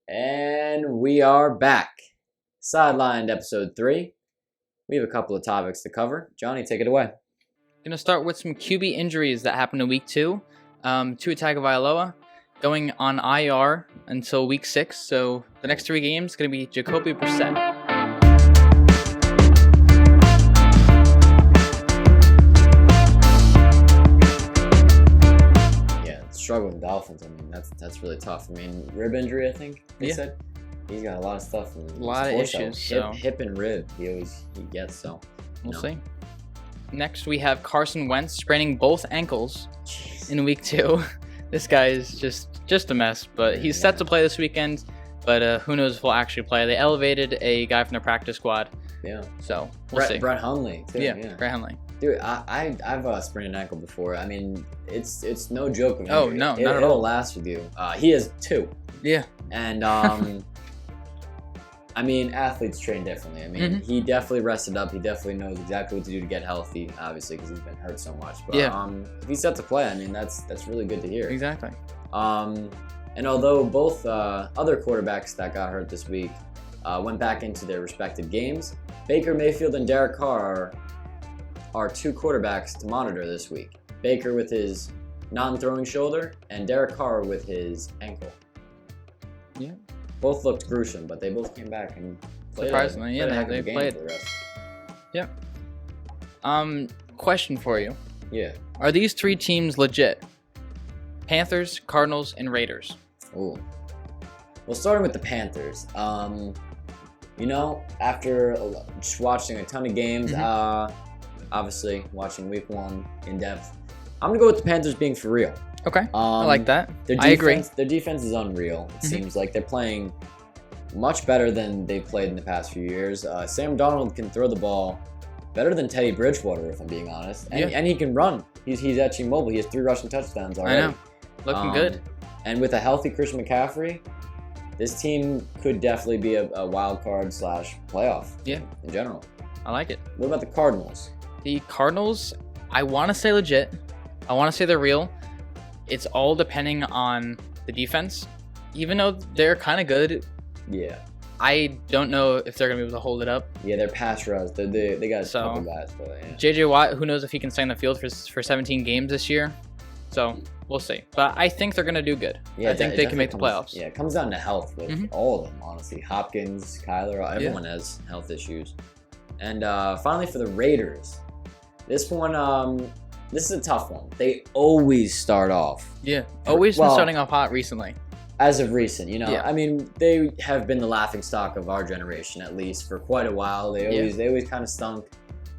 And we are back. Sidelined episode 3. We have a couple of topics to cover. Johnny, take it away. Going to start with some QB injuries that happened in week 2. Tua Tagovailoa going on IR until week 6. So the next 3 games going to be Jacoby Brissett. Struggling Dolphins. I mean, that's really tough. I mean, rib injury, I think they said. He's got a lot of stuff. A lot of issues. Hip and rib. He gets. So we'll see. Next, we have Carson Wentz spraining both ankles in week 2. This guy is just a mess. But he's set to play this weekend. But who knows if he'll actually play? They elevated a guy from the practice squad. Yeah. So we'll see. Brett Hundley too. Yeah, Brett Hundley. Dude, I've sprained an ankle before. I mean, it's no joke. Oh no, not at all. It'll last with you. He has 2. Yeah. And I mean, athletes train differently. I mean, he definitely rested up. He definitely knows exactly what to do to get healthy. Obviously, because he's been hurt so much. But if he's set to play, I mean, that's really good to hear. Exactly. And although both other quarterbacks that got hurt this week went back into their respective games, Baker Mayfield and Derek Carr are 2 quarterbacks to monitor this week. Baker with his non-throwing shoulder and Derek Carr with his ankle. Yeah. Both looked gruesome, but they both came back and played. Surprisingly, they played. For the rest. Yeah. Question for you. Yeah. Are these 3 teams legit? Panthers, Cardinals, and Raiders. Ooh. Well, starting with the Panthers. After just watching a ton of games, obviously watching week 1 in depth, I'm gonna go with the Panthers being for real. Okay, I like that. I agree. Their defense is unreal. It seems like they're playing much better than they've played in the past few years. Sam Darnold can throw the ball better than Teddy Bridgewater, if I'm being honest, and he can run. He's actually mobile. He has 3 rushing touchdowns already. I know, looking good. And with a healthy Christian McCaffrey, this team could definitely be a wild card / playoff. Yeah, in general. I like it. What about the Cardinals? The Cardinals, I want to say legit. I want to say they're real. It's all depending on the defense. Even though they're kind of good, I don't know if they're going to be able to hold it up. Yeah, they're pass rush. They got a couple guys. But JJ Watt, who knows if he can stay on the field for 17 games this year. So we'll see. But I think they're going to do good. Yeah, I think they can make the playoffs. Yeah, it comes down to health with all of them, honestly. Hopkins, Kyler, everyone has health issues. And finally for the Raiders. This one, this is a tough one. They always start off. Yeah, always been starting off hot recently. As of recent, I mean, they have been the laughingstock of our generation, at least, for quite a while. They always kind of stunk.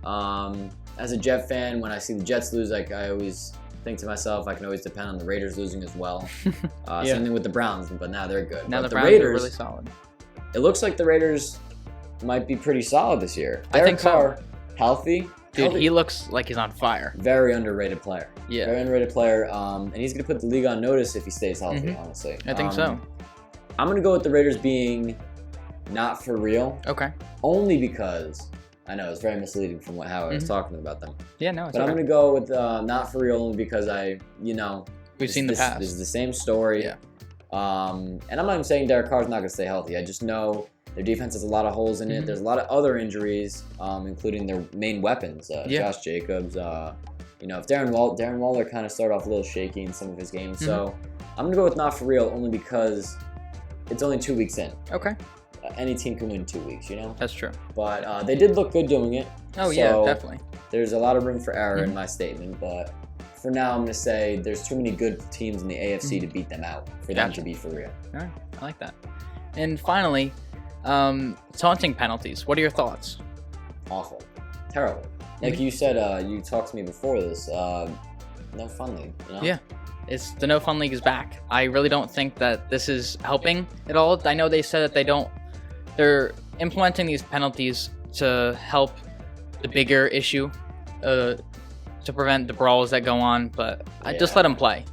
As a Jet fan, when I see the Jets lose, I always think to myself, I can always depend on the Raiders losing as well. Same thing with the Browns, but now they're good. Now the Browns are really solid. It looks like the Raiders might be pretty solid this year. I think so. Healthy. Dude, he looks like he's on fire. Very underrated player. Yeah. Very underrated player. And he's going to put the league on notice if he stays healthy, honestly. I think so. I'm going to go with the Raiders being not for real. Okay. Only because, I know, it's very misleading from how I was talking about them. Yeah, no, it's But I'm going to go with not for real only because we've seen the past. This is the same story. Yeah. And I'm not even saying Derek Carr's not going to stay healthy. I just know their defense has a lot of holes in it. There's a lot of other injuries, including their main weapons. Josh Jacobs. If Darren Waller kind of started off a little shaky in some of his games. So I'm going to go with not for real only because it's only 2 weeks in. Okay. Any team can win 2 weeks, That's true. But they did look good doing it. Oh, yeah, definitely. There's a lot of room for error in my statement. But for now, I'm going to say there's too many good teams in the AFC to beat them out for them to be for real. All right. I like that. And finally, taunting penalties. What are your thoughts? Awful. Terrible. Like you said, you talked to me before this. No fun league, Yeah. The no fun league is back. I really don't think that this is helping at all. I know they said that they're implementing these penalties to help the bigger issue, to prevent the brawls that go on, but I just let them play.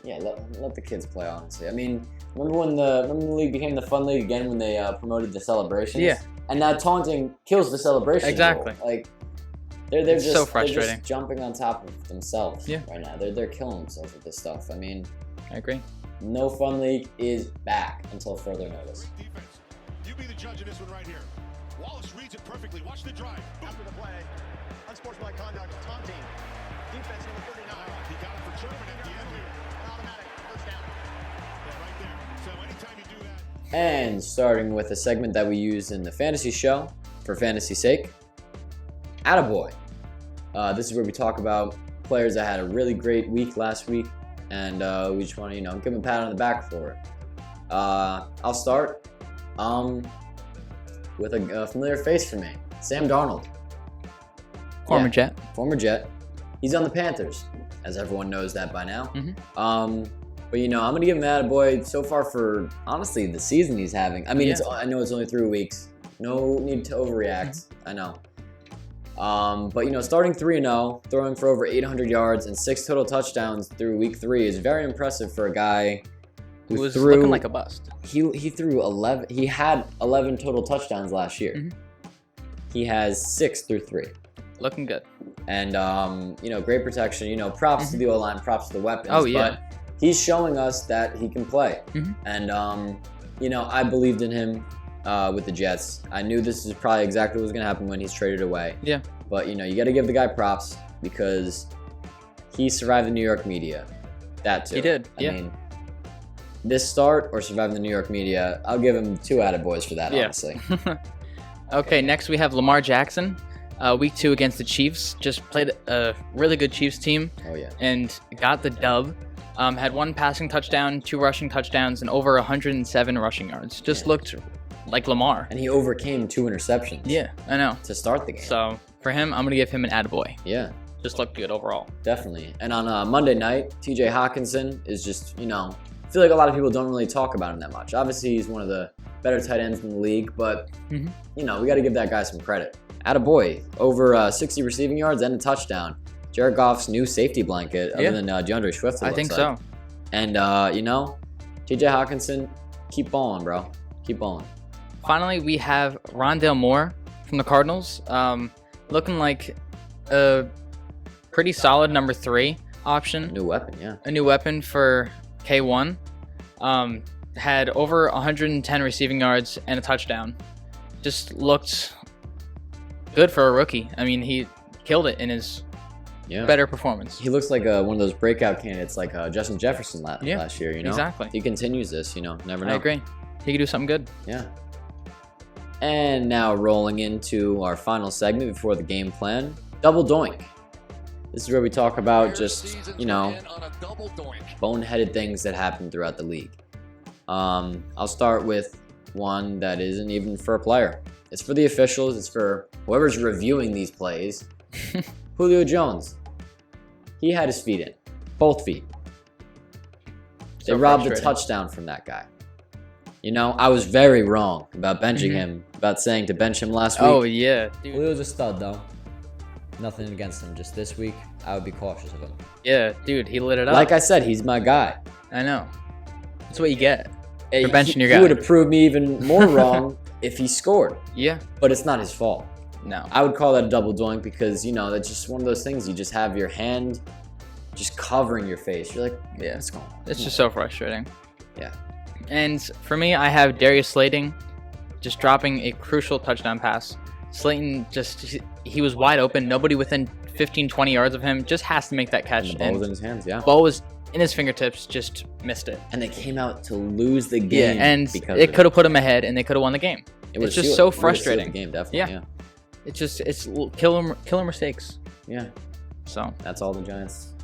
Yeah, let the kids play, honestly. I mean, remember when the league became the fun league again when they promoted the celebrations? Yeah. And now taunting kills the celebration. Exactly. Rule. Like they're just so frustrating. They're just jumping on top of themselves right now. They're killing themselves with this stuff. I mean, I agree. No Fun League is back until further notice. Defense. You be the judge of this one right here. Wallace reads it perfectly. Watch the drive. After the play, unsportsmanlike conduct, taunting. Defense number 39. He got it for German at the end here. An automatic first down. Yeah, right there. So anytime you do that. And starting with a segment that we use in the fantasy show for fantasy's sake, Attaboy. This is where we talk about players that had a really great week last week, and we just want to, give them a pat on the back for it. I'll start with a familiar face for me, Sam Darnold. Former Jet. Former Jet. He's on the Panthers, as everyone knows that by now. But I'm gonna give him an attaboy so far for honestly the season he's having. I mean, I know it's only 3 weeks. No need to overreact. I know. But starting 3-0, throwing for over 800 yards and 6 total touchdowns through week 3 is very impressive for a guy who was looking like a bust. He threw 11. He had 11 total touchdowns last year. He has 6 through 3. Looking good. And great protection. Props to the O-line, props to the weapons. Oh yeah. But he's showing us that he can play. And I believed in him with the Jets. I knew this is probably exactly what was going to happen when he's traded away. Yeah. But you got to give the guy props because he survived the New York media. That too. He did. I mean, this start or surviving the New York media, I'll give him 2 attaboys for that, honestly. Okay, next we have Lamar Jackson. Week 2 against the Chiefs. Just played a really good Chiefs team. Oh yeah. And got the dub. Had 1 passing touchdown, 2 rushing touchdowns, and over 107 rushing yards. Just looked like Lamar. And he overcame 2 interceptions. Yeah, I know. To start the game. So for him, I'm gonna give him an attaboy. Yeah. Just looked good overall. Definitely. And on Monday night, TJ Hawkinson is just, I feel like a lot of people don't really talk about him that much. Obviously, he's one of the better tight ends in the league, but, we got to give that guy some credit. Attaboy, over 60 receiving yards and a touchdown. Jared Goff's new safety blanket, other than DeAndre Swift. I think so. And, TJ Hawkinson, keep balling, bro. Keep balling. Finally, we have Rondale Moore from the Cardinals. Looking like a pretty solid number 3 option. A new weapon, yeah. A new weapon for K1. Had over 110 receiving yards and a touchdown. Just looked good for a rookie. I mean, he killed it in his better performance. He looks like one of those breakout candidates like Justin Jefferson last year, Exactly. He continues this, never know. I agree. He could do something good. Yeah. And now rolling into our final segment before the game plan, Double Doink. This is where we talk about just, boneheaded things that happen throughout the league. I'll start with one that isn't even for a player. It's for the officials. It's for whoever's reviewing these plays. Julio Jones. He had his feet in. Both feet. They robbed a touchdown from that guy. I was very wrong about benching him, about saying to bench him last week. Oh, yeah. Dude. Julio's a stud, though. Nothing against him. Just this week, I would be cautious of him. Yeah, dude, he lit it up. Like I said, he's my guy. I know. That's what you get for benching your guy. He would have proved me even more wrong if he scored. Yeah. But it's not his fault. No. I would call that a double doink because, that's just one of those things. You just have your hand just covering your face. You're like, what's going on? It's just so frustrating. Yeah. And for me, I have Darius Slayton just dropping a crucial touchdown pass. Slayton he was wide open. Nobody within 15, 20 yards of him. Just has to make that catch. And the ball was in his hands, yeah. Ball was in his fingertips, just missed it. And they came out to lose the game. Yeah, and it could have put him ahead, and they could have won the game. It's just so frustrating. The game, definitely, yeah. It's killer mistakes. Yeah. So that's all the Giants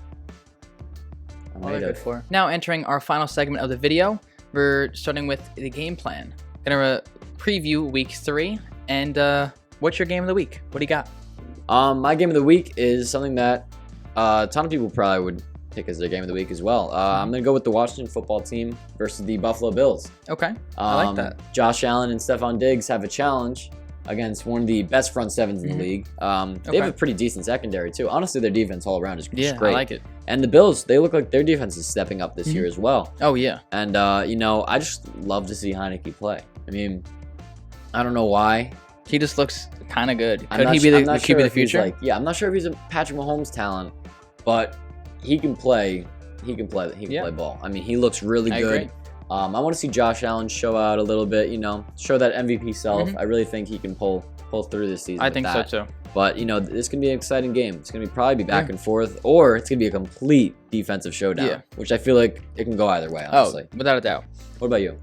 are all they're good for. Now entering our final segment of the video, we're starting with the game plan. Gonna preview week 3, and what's your game of the week? What do you got? My game of the week is something that a ton of people probably would pick as their game of the week as well. I'm going to go with the Washington football team versus the Buffalo Bills. Okay, I like that. Josh Allen and Stephon Diggs have a challenge against one of the best front sevens in the league. They have a pretty decent secondary too. Honestly, their defense all around is great. I like it. And the Bills, they look like their defense is stepping up this year as well. Oh, yeah. And, I just love to see Heineke play. I mean, I don't know why. He just looks kind of good. Could he be the QB of the future? I'm not sure if he's a Patrick Mahomes talent, but he can play he can play. He can play ball. I mean, he looks really good. Agree. I want to see Josh Allen show out a little bit. Show that MVP self. I really think he can pull through this season. I think so too. But this can be an exciting game. It's gonna probably be back and forth, or it's gonna be a complete defensive showdown. Which I feel like it can go either way. Honestly. Oh, without a doubt. What about you?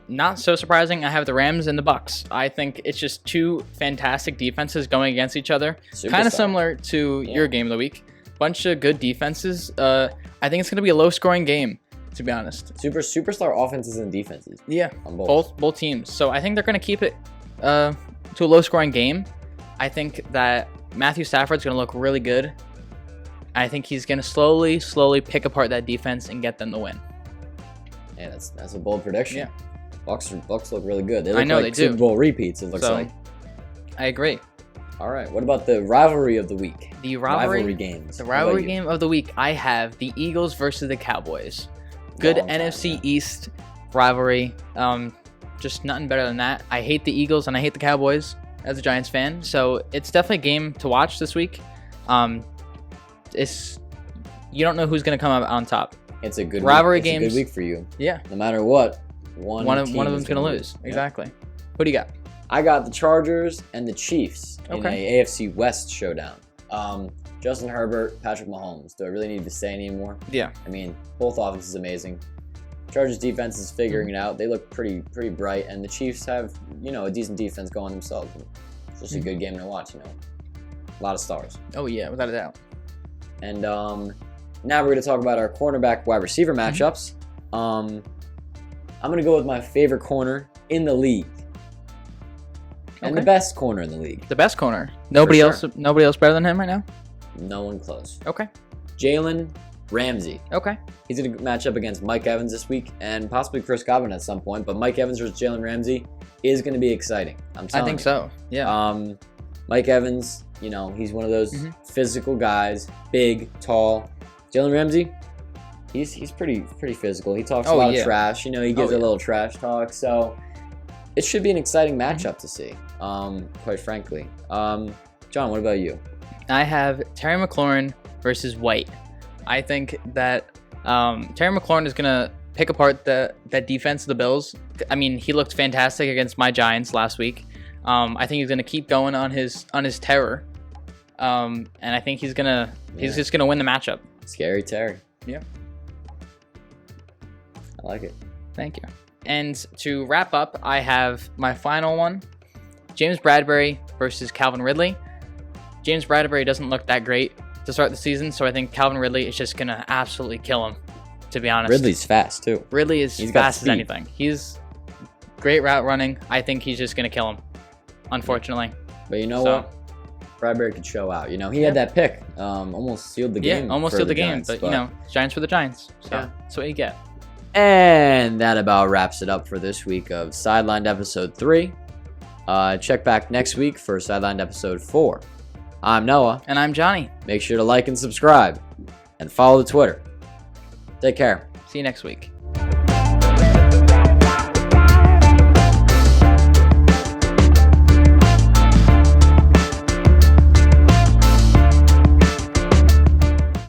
Not so surprising. I have the Rams and the Bucks. I think it's just two fantastic defenses going against each other. Kind of similar to your game of the week. Bunch of good defenses. I think it's gonna be a low-scoring game, to be honest. Superstar offenses and defenses. Yeah, on both teams. So I think they're gonna keep it to a low-scoring game. I think that Matthew Stafford's going to look really good. I think he's going to slowly pick apart that defense and get them the win. Yeah, that's a bold prediction. Yeah. Bucks look really good. They look they like Super Bowl repeats, it looks like. I agree. All right. What about the rivalry of the week? The rivalry games. The rivalry game of the week, I have the Eagles versus the Cowboys. Good NFC East rivalry. Just nothing better than that. I hate the Eagles and I hate the Cowboys as a Giants fan, so it's definitely a game to watch this week. You don't know who's going to come out on top. It's a good rivalry game. It's a good week for you. Yeah. No matter what, one of them's going to lose. Exactly. Who do you got? I got the Chargers and the Chiefs in a AFC West showdown. Justin Herbert, Patrick Mahomes. Do I really need to say anymore? Yeah. I mean, both offenses amazing. Chargers defense is figuring it out. They look pretty bright, and the Chiefs have a decent defense going themselves. It's just a good game to watch. A lot of stars. Oh yeah, without a doubt. And now we're going to talk about our cornerback wide receiver matchups. I'm going to go with my favorite corner in the league, and the best corner in the league. The best corner. Nobody else better than him right now. No one close. Okay. Jalen Ramsey. Okay. He's going to match up against Mike Evans this week and possibly Chris Godwin at some point. But Mike Evans versus Jalen Ramsey is going to be exciting. I think so. Yeah. Mike Evans, he's one of those physical guys, big, tall. Jalen Ramsey, he's pretty physical. He talks a lot of trash. He gives a little trash talk. So it should be an exciting matchup to see. Quite frankly. John, what about you? I have Terry McLaurin versus White. I think that Terry McLaurin is going to pick apart that defense of the Bills. I mean, he looked fantastic against my Giants last week. I think he's going to keep going on his terror. And I think he's just going to win the matchup. Scary Terry. Yeah. I like it. Thank you. And to wrap up, I have my final one. James Bradbury versus Calvin Ridley. James Bradbury doesn't look that great to start the season, so I think Calvin Ridley is just going to absolutely kill him, to be honest. Ridley's fast, too. Ridley is fast as anything. He's great route running. I think he's just going to kill him, unfortunately. But you know what? Bradbury could show out. He had that pick. Almost sealed the game. Yeah, almost sealed the game. But, Giants for the Giants. So that's what you get. And that about wraps it up for this week of Sidelined Episode 3. Check back next week for Sidelined Episode 4. I'm Noah. And I'm Johnny. Make sure to like and subscribe. And follow the Twitter. Take care. See you next week.